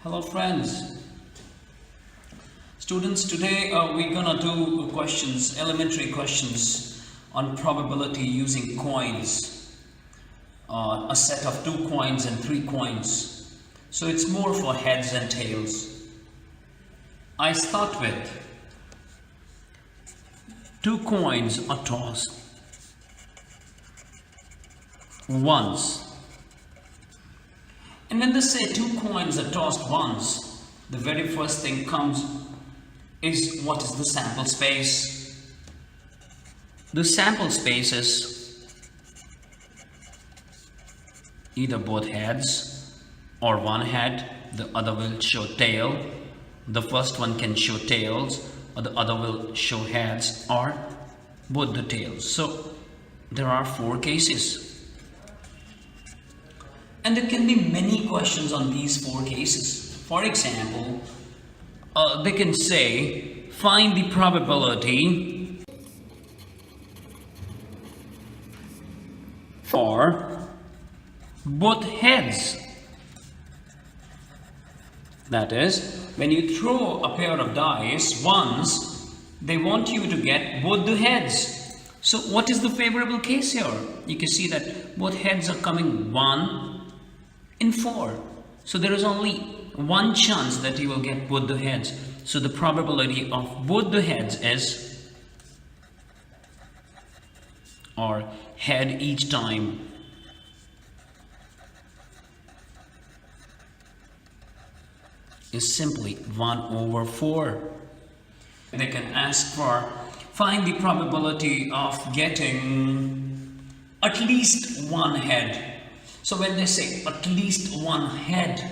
Hello friends. Students, today we're gonna do questions, elementary questions on probability using coins. A set of 2 coins and 3 coins. So it's more for heads and tails. I start with 2 coins are tossed once. And when they say 2 coins are tossed once, the very first thing comes is what is the sample space? The sample space is either both heads or one head, the other will show tail. The first one can show tails, or the other will show heads, or both the tails. So there are 4 cases. And there can be many questions on these 4 cases. For example, they can say, find the probability for both heads. That is, when you throw a pair of dice once, they want you to get both the heads. So what is the favorable case here? You can see that both heads are coming 1 in 4. So there is only 1 chance that you will get both the heads. So the probability of both the heads is, or head each time, is simply 1/4. They can ask for, find the probability of getting at least 1 head. So when they say at least 1 head,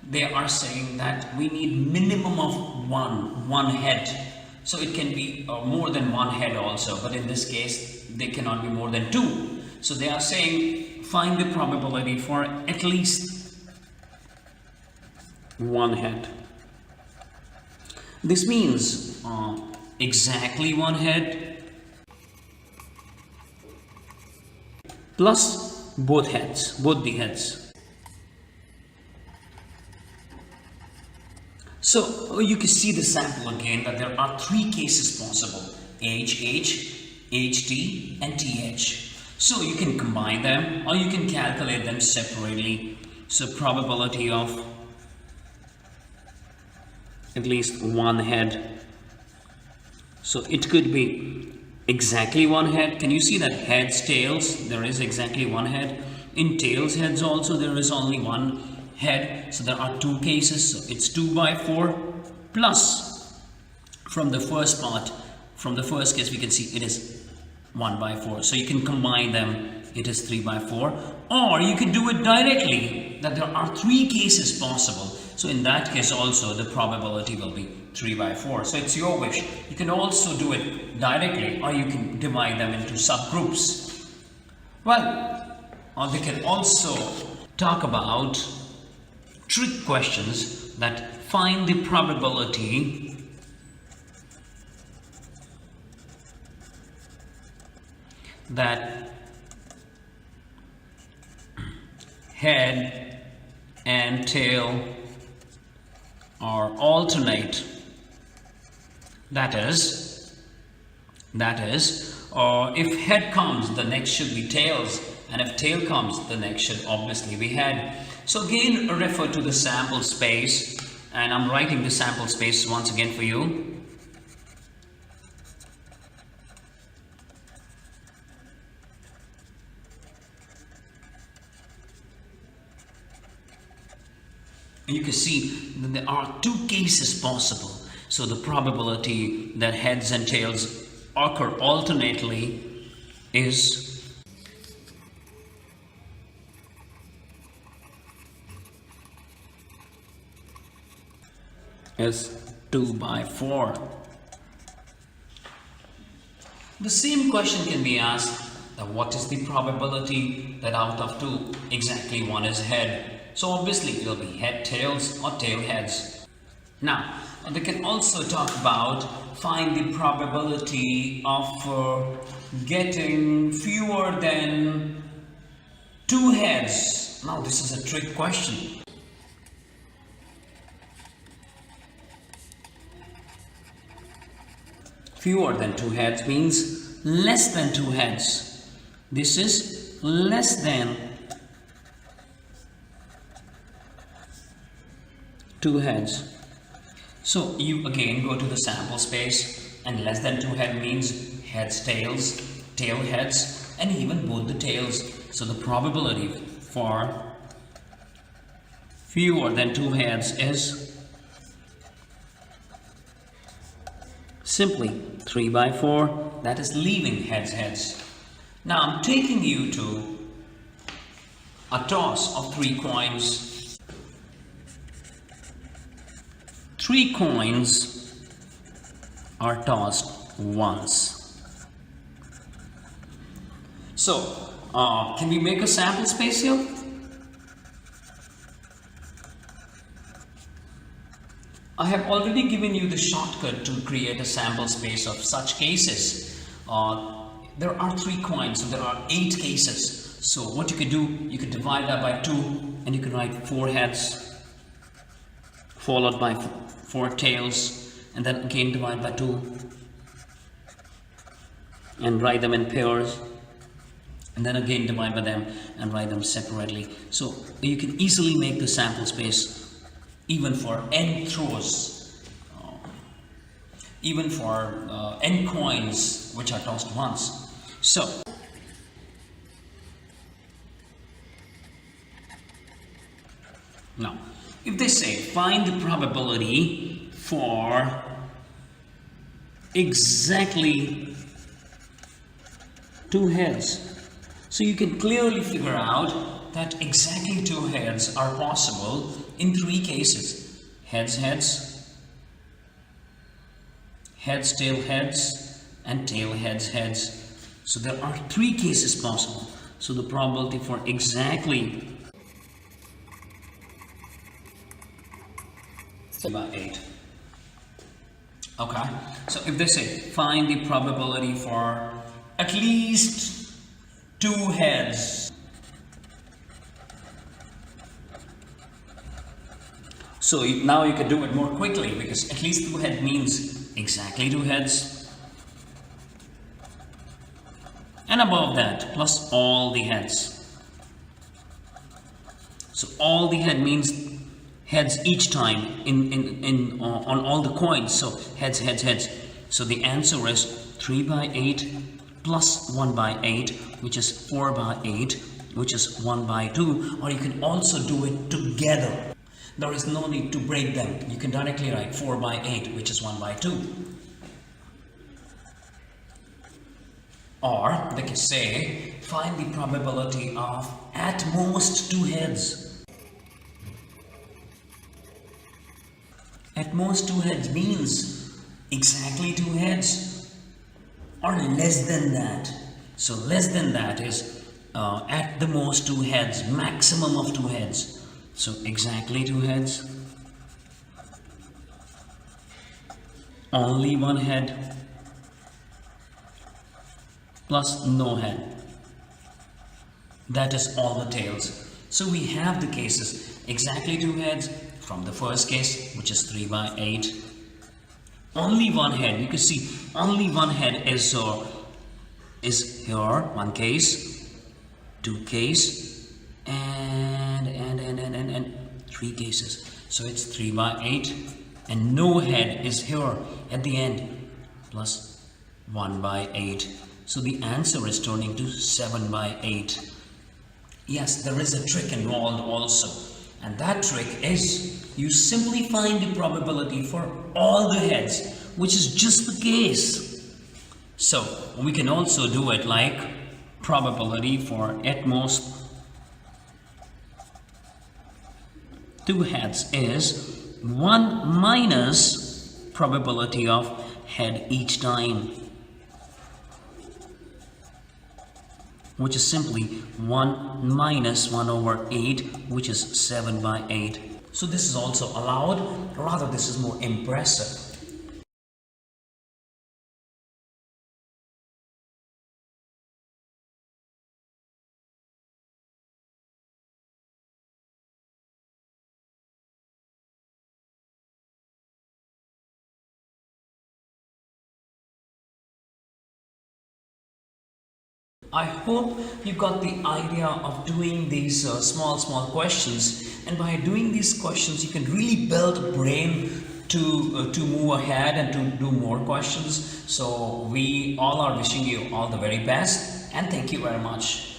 they are saying that we need minimum of one head. So it can be more than 1 head also, but in this case they cannot be more than 2. So they are saying find the probability for at least 1 head. This means exactly 1 head plus both the heads. So you can see the sample again, that there are 3 cases possible: HH, HT and TH. So you can combine them or you can calculate them separately. So probability of at least 1 head. So it could be exactly 1 head. Can you see that heads, tails, there is exactly 1 head. In tails, heads also, there is only 1 head. So there are 2 cases. So it's 2/4 plus, from the first part, from the first case, we can see it is 1/4. So you can combine them, it is 3/4. Or you can do it directly, that there are 3 cases possible. So in that case also, the probability will be 3/4. So it's your wish. You can also do it directly, or you can divide them into subgroups. Well, or they can also talk about trick questions that find the probability that head and tail are alternate. That is, if head comes, the next should be tails, and if tail comes, the next should obviously be head. So again, refer to the sample space, and I'm writing the sample space once again for you. You can see that there are 2 cases possible. So the probability that heads and tails occur alternately is 2/4. The same question can be asked, that what is the probability that out of 2, exactly 1 is head? So obviously it will be head tails or tail heads. Now, they can also talk about find the probability of getting fewer than 2 heads. Now this is a trick question. Fewer than 2 heads means less than 2 heads. This is less than 2 heads. So you again go to the sample space, and less than 2 head means heads, tails, tail heads, and even both the tails. So the probability for fewer than 2 heads is simply 3 by 4. That is leaving heads. Now I'm taking you to a toss of 3 coins. 3 coins are tossed once. So, can we make a sample space here? I have already given you the shortcut to create a sample space of such cases. There are 3 coins, so there are 8 cases. So what you could do, you could divide that by 2, and you could write 4 heads, followed by 4 tails, and then again divide by 2, and write them in pairs, and then again divide by them and write them separately. So you can easily make the sample space even for n throws, even for n coins which are tossed once. So now if they say find the probability for exactly 2 heads, so you can clearly figure out that exactly 2 heads are possible in 3 cases: heads, tail heads, and tail heads. So there are 3 cases possible. So the probability for exactly 3 by 8. Okay, so if they say find the probability for at least 2 heads, so now you can do it more quickly, because at least 2 heads means exactly 2 heads, and above that plus all the heads. So all the head means heads each time on all the coins. So heads. So the answer is 3 by 8 plus 1 by 8, which is 4 by 8, which is 1 by 2. Or you can also do it together. There is no need to break them. You can directly write 4 by 8, which is 1 by 2. Or they can say find the probability of at most 2 heads. At most 2 heads means exactly 2 heads or less than that. So less than that is at the most 2 heads, maximum of 2 heads. So exactly 2 heads, only 1 head, plus no head. That is all the tails. So we have the cases exactly 2 heads from the first case, which is 3 by 8. Only 1 head. You can see only 1 head is here, 1 case, 2 case, and 3 cases. So it's 3 by 8, and no head is here at the end, plus 1 by 8. So the answer is turning to 7 by 8. Yes, there is a trick involved also, and that trick is you simply find the probability for all the heads, which is just the case. So we can also do it like probability for at most 2 heads is 1 minus probability of head each time, which is simply 1 minus 1 over 8, which is 7 by 8. So this is also allowed, rather this is more impressive. I hope you got the idea of doing these small questions, and by doing these questions, you can really build a brain to move ahead and to do more questions. So we all are wishing you all the very best, and thank you very much.